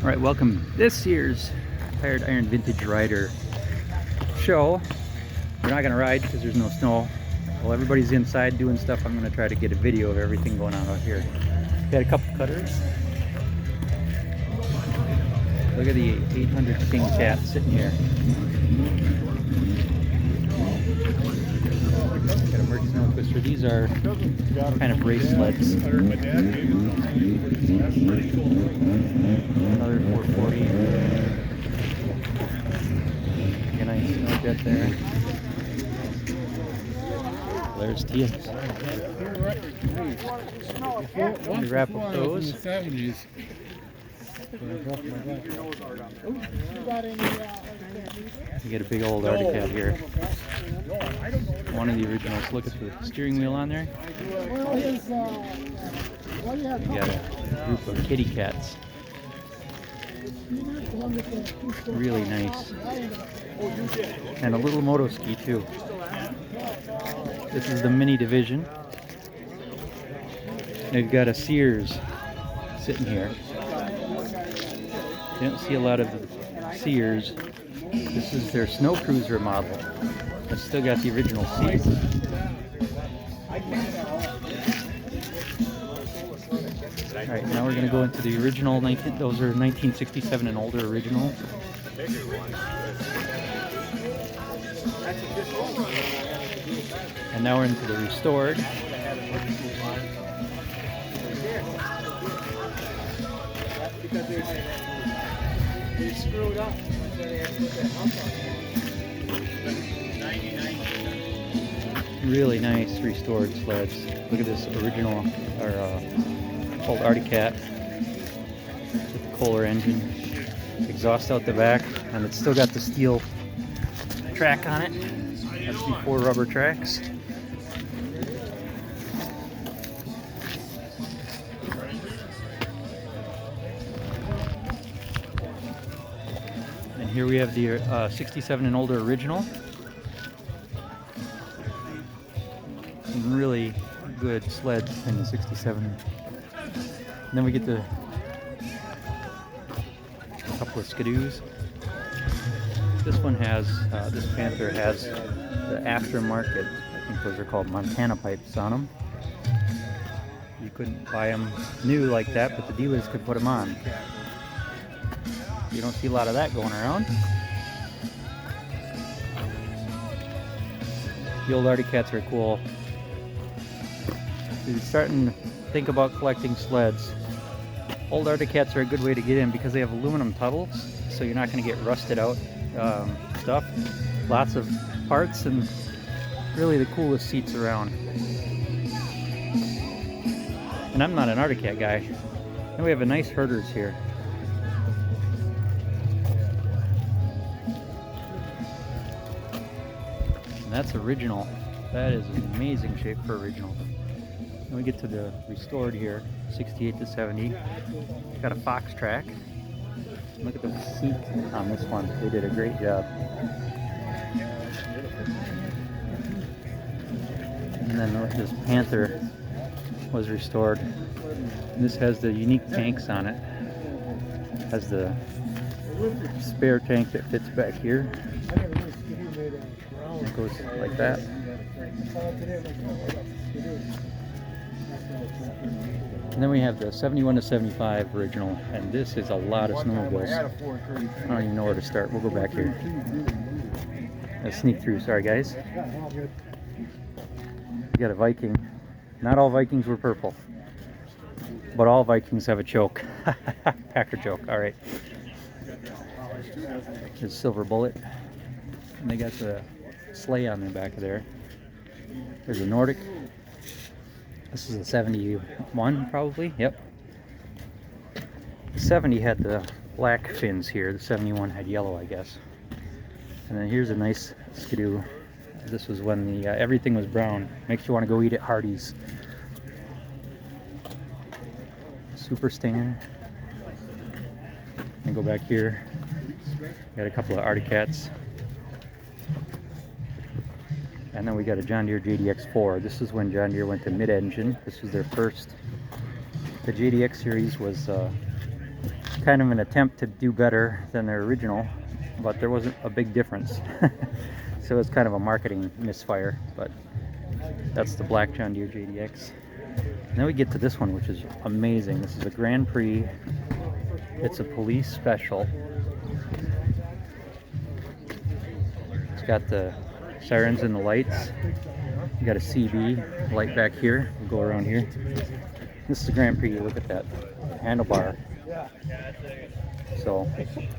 Alright, welcome this year's Tired Iron Vintage Rider show. We're not going to ride because there's no snow. While everybody's inside doing stuff, I'm going to try to get a video of everything going on out here. Got a couple cutters. Look at the 800 King cat sitting here. Got a Merc Snow Twister. These are kind of race sleds. Another 440. A nice snow jet there. There's Tia. We wrap up those. You get a big old Arctic cat here. One of the originals. Look at the steering wheel on there. You got a group of kitty cats. Really nice. And a little moto ski too. This is the mini division. They've got a Sears sitting here. You don't see a lot of the Sears. This is their snow cruiser model. It's still got the original seats. Alright, now we're going to go into the original, those are 1967 and older original. And now we're into the restored. You screwed up. Really nice restored sleds. Look at this original, or old Arctic cat with the Kohler engine, exhaust out the back, and it's still got the steel track on it. That's the 4 rubber tracks. And here we have the 67 and older original. Some really good sleds in the 67. And then we get a couple of Skidoos. This one has, this Panther has the aftermarket, I think those are called Montana pipes on them. You couldn't buy them new like that, but the dealers could put them on. You don't see a lot of that going around. The old Arctic cats are cool. If you're starting to think about collecting sleds, old Arctic cats are a good way to get in because they have aluminum puddles, so you're not going to get rusted out stuff. Lots of parts and really the coolest seats around. And I'm not an Arctic cat guy. And we have a nice herders here. And that's original. That is an amazing shape for original. Then we get to the restored here, 68 to 70. Got a Fox track. Look at the seat on this one. They did a great job. And then this Panther was restored. And this has the unique tanks on it. Has the spare tank that fits back here. It goes like that. And then we have the 71 to 75 original, and this is a lot of snowmobiles. I don't even know where to start. We'll go back here. Let's sneak through. Sorry, guys. We got a Viking. Not all Vikings were purple, but all Vikings have a choke. Packer joke. All right. There's Silver Bullet, and they got the sleigh on the back of there. There's a Nordic. This is a 71, probably. Yep. The 70 had the black fins here. The 71 had yellow, I guess. And then here's a nice Skidoo. This was when the everything was brown. Makes you want to go eat at Hardee's. Super Stinger. And go back here. Got a couple of Arctic cats. And then we got a John Deere JDX4. This is when John Deere went to mid-engine. This was their first. The JDX series was kind of an attempt to do better than their original, but there wasn't a big difference. So it's kind of a marketing misfire, but that's the black John Deere JDX. And then we get to this one, which is amazing. This is a Grand Prix. It's a police special. It's got the sirens and the lights. You got a CB light back here. We'll go around here. This is a Grand Prix. Look at that handlebar. So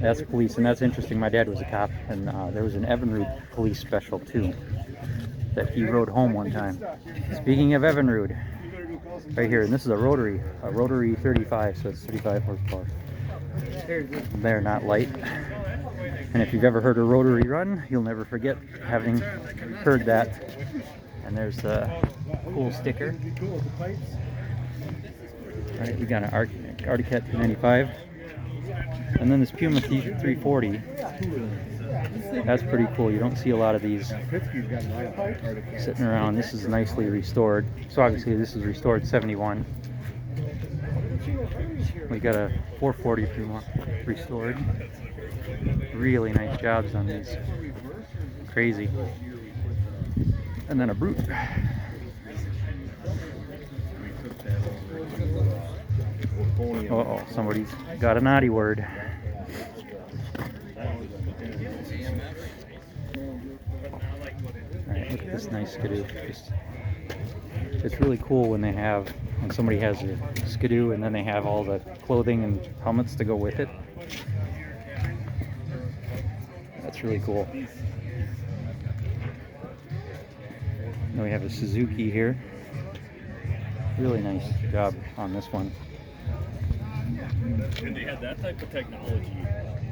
that's police, and that's interesting. My dad was a cop, and there was an Evinrude police special too that he rode home one time. Speaking of Evinrude, right here, and this is a Rotary 35, so it's 35 horsepower. They're not light. And if you've ever heard a Rotary run, you'll never forget having heard that. And there's the cool sticker. All right, we got an Articat 295. And then this Puma 340. That's pretty cool. You don't see a lot of these sitting around. This is nicely restored. So obviously this is restored 71. We got a 440 Puma restored. Really nice jobs on these. Crazy. And then a Brute. Uh-oh, somebody's got a naughty word. Alright, look at this nice Skidoo. It's really cool when somebody has a Skidoo and then they have all the clothing and helmets to go with it. That's really cool. Then we have a Suzuki here. Really nice job on this one. And they had that type of technology,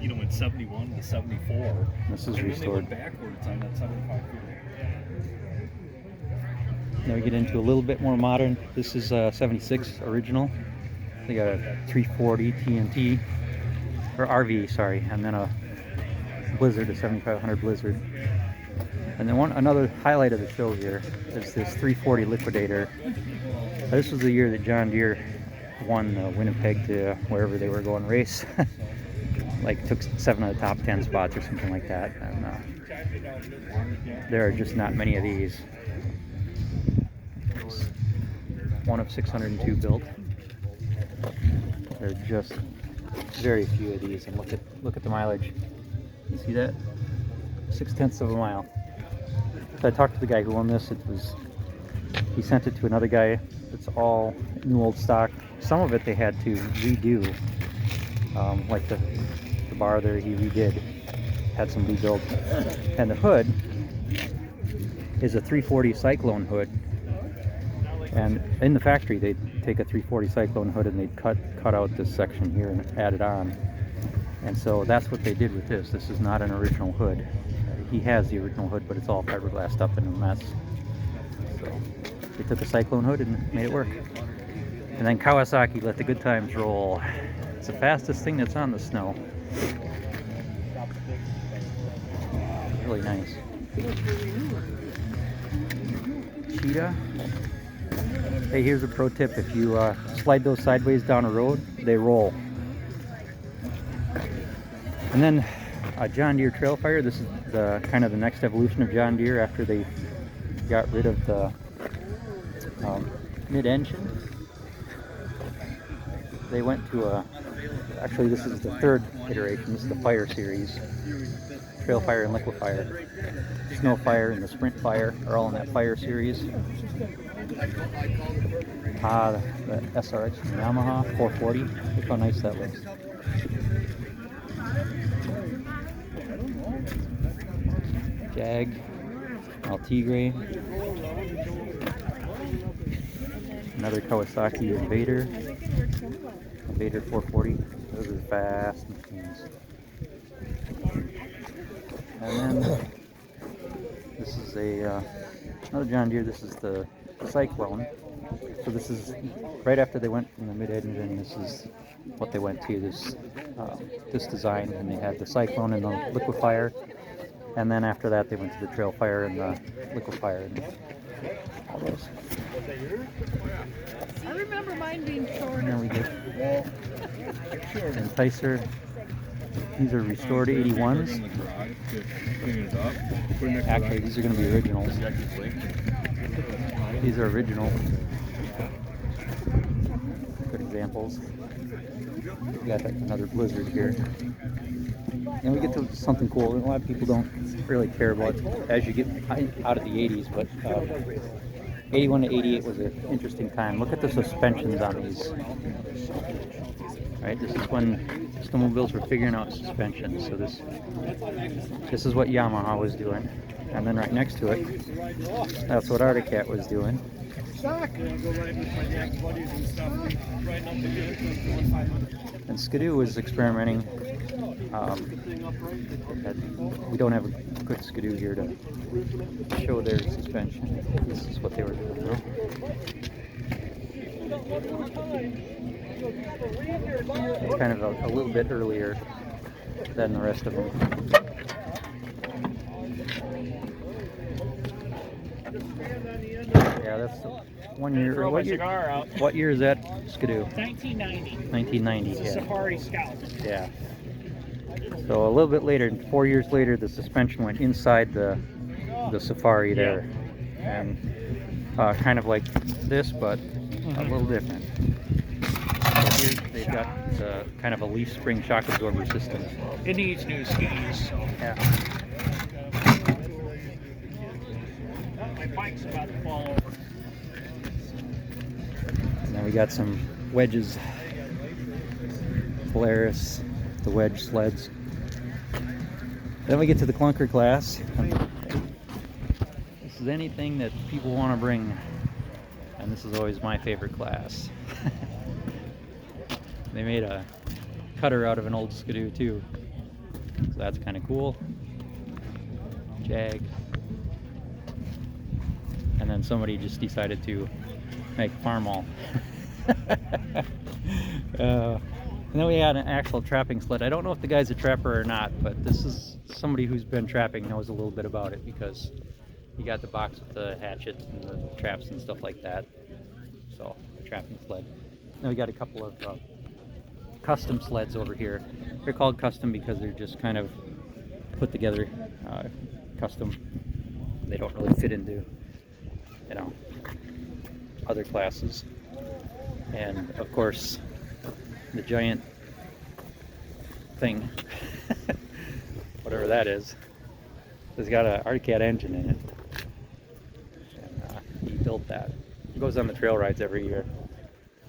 you know, in 71 to 74. This is and restored. When they went backwards on that 75 feet. Now we get into a little bit more modern. This is 76 original. They got a 340 TNT, or RV, sorry, and then a Blizzard, a 7500 Blizzard. And then another highlight of the show here is this 340 Liquidator. This was the year that John Deere won the Winnipeg to wherever they were going race. Like took 7 of the top 10 spots or something like that. And there are just not many of these. It's one of 602 built. There are just very few of these, and look at the mileage. You see that? 0.6 of a mile. So I talked to the guy who owned this. He sent it to another guy. It's all new old stock. Some of it they had to redo, like the bar there he redid, had some rebuild. And the hood is a 340 Cyclone hood. And in the factory they'd take a 340 Cyclone hood and they'd cut out this section here and add it on. And so that's what they did with this. This is not an original hood. He has the original hood, but it's all fiberglassed up in a mess. So they took a Cyclone hood and made it work. And then Kawasaki let the good times roll. It's the fastest thing that's on the snow. Really nice. Cheetah. Hey, here's a pro tip. If you slide those sideways down a road, they roll. And then a John Deere Trailfire. This is the kind of the next evolution of John Deere after they got rid of the mid-engine. They went to actually this is the 3rd iteration. This is the Fire series. Trailfire and Liquifire. Snowfire and the Sprint Fire are all in that Fire series. The SRX from Yamaha 440. Look how nice that looks. Jag, Altigre. Another Kawasaki Invader. Invader 440. Those are fast machines. And then this is another John Deere. This is the Cyclone. So this is right after they went from the mid-engine. This is what they went to, this design, and they had the Cyclone and the Liquifire. And then after that they went to the Trailfire and the Liquifire and all those. I remember mine being short. And there we go. Enticer. These are restored 81s. Actually, these are going to be originals. These are original. Good examples. We got another Blizzard here. And we get to something cool. A lot of people don't really care about as you get out of the 80s, but 81 to 88 was an interesting time. Look at the suspensions on these. Right, this is when snowmobiles were figuring out suspensions. So this is what Yamaha was doing, and then right next to it, that's what Arctic Cat was doing. And Skidoo was experimenting. We don't have a good Skidoo here to show their suspension. This is what they were doing, though. It's kind of a little bit earlier than the rest of them. Yeah, that's 1 year. What year is that Skidoo? 1990. 1990. It's a Yeah. Safari Scout. Yeah. So a little bit later, 4 years later, the suspension went inside the Safari there, and kind of like this, but a little different. So here they've got kind of a leaf spring shock absorber system. It needs new skis. Yeah. My bike's about to fall over. And then we got some wedges. Polaris, the wedge sleds. Then we get to the clunker class. This is anything that people want to bring, and this is always my favorite class. They made a cutter out of an old Skidoo too, so that's kind of cool. Jag. And then somebody just decided to make Farmall. And then we had an actual trapping sled. I don't know if the guy's a trapper or not, but this is somebody who's been trapping, knows a little bit about it, because he got the box with the hatchet and the traps and stuff like that. So, a trapping sled. Then we got a couple of custom sleds over here. They're called custom because they're just kind of put together custom. They don't really fit into, you know, other classes. And of course, the giant thing, whatever that is, has got an Arctic Cat engine in it. And he built that. It goes on the trail rides every year.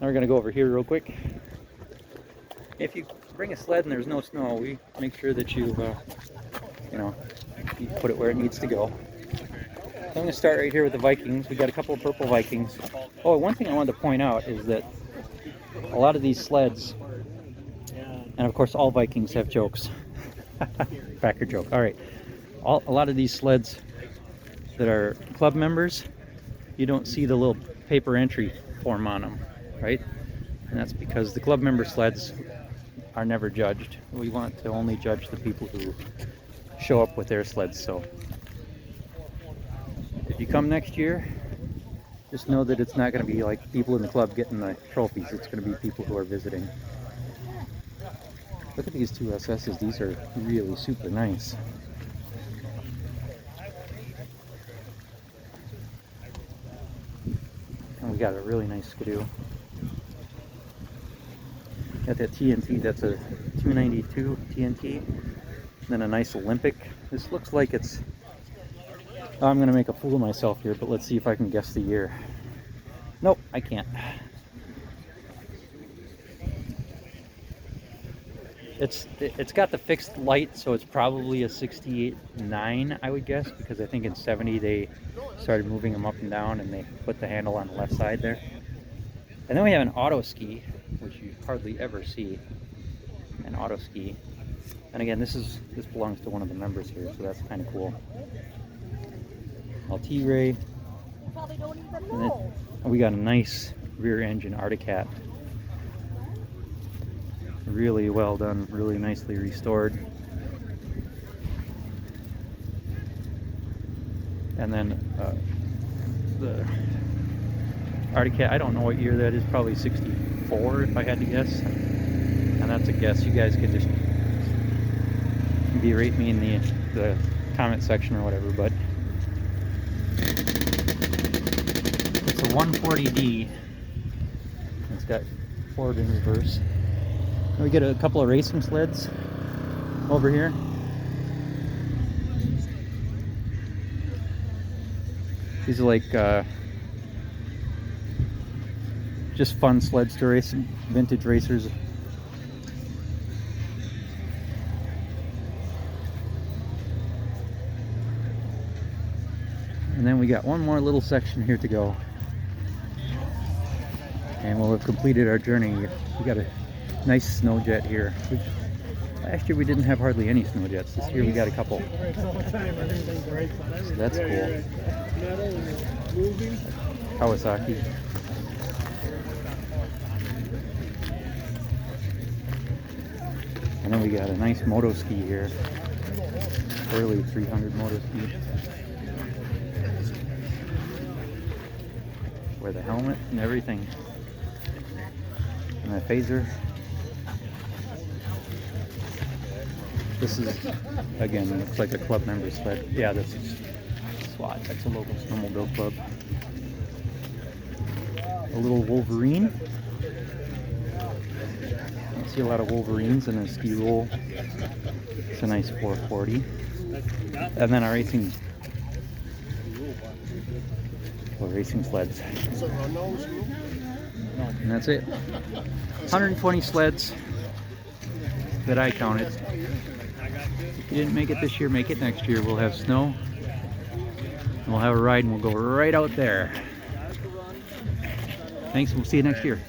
Now we're going to go over here real quick. If you bring a sled and there's no snow, we make sure that you put it where it needs to go. So I'm going to start right here with the Vikings. We got a couple of purple Vikings. Oh, one thing I wanted to point out is that a lot of these sleds, and of course all Vikings have jokes. Cracker joke. All right. A lot of these sleds that are club members, you don't see the little paper entry form on them, right? And that's because the club member sleds are never judged. We want to only judge the people who show up with their sleds. So if you come next year, just know that it's not going to be like people in the club getting the trophies. It's going to be people who are visiting. Look at these two SSs. These are really super nice. And we got a really nice Skidoo. Got that TNT, that's a 292 TNT. Then a nice Olympic. This looks like it's... I'm going to make a fool of myself here, but let's see if I can guess the year. Nope, I can't. It's got the fixed light, so it's probably a 68-9, I would guess, because I think in 70 they started moving them up and down, and they put the handle on the left side there. And then we have an auto ski, which you hardly ever see, an auto ski. And again, this belongs to one of the members here, so that's kind of cool. T-Ray. And then we got a nice rear engine Arctic Cat. Really well done, really nicely restored. And then the Arctic Cat, I don't know what year that is, probably 64 if I had to guess. and that's a guess. You guys can just berate me in the comment section or whatever, but it's a 140D. It's got forward and reverse. We get a couple of racing sleds over here. These are like just fun sleds to race, vintage racers. And then we got one more little section here to go. And we'll have completed our journey. We got a nice snow jet here. Last year we didn't have hardly any snow jets. This year we got a couple. So that's cool. Kawasaki. And then we got a nice moto ski here. Early 300 moto ski. Wear the helmet and everything. And a phaser. This is, again, looks like a club member sled. Yeah, this is SWAT. That's a local snowmobile club. A little Wolverine. I don't see a lot of Wolverines in a ski roll. It's a nice 440. And then our racing sleds. And that's it. 120 sleds that I counted. If you didn't make it this year, make it next year. We'll have snow. We'll have a ride and we'll go right out there. Thanks, we'll see you next year.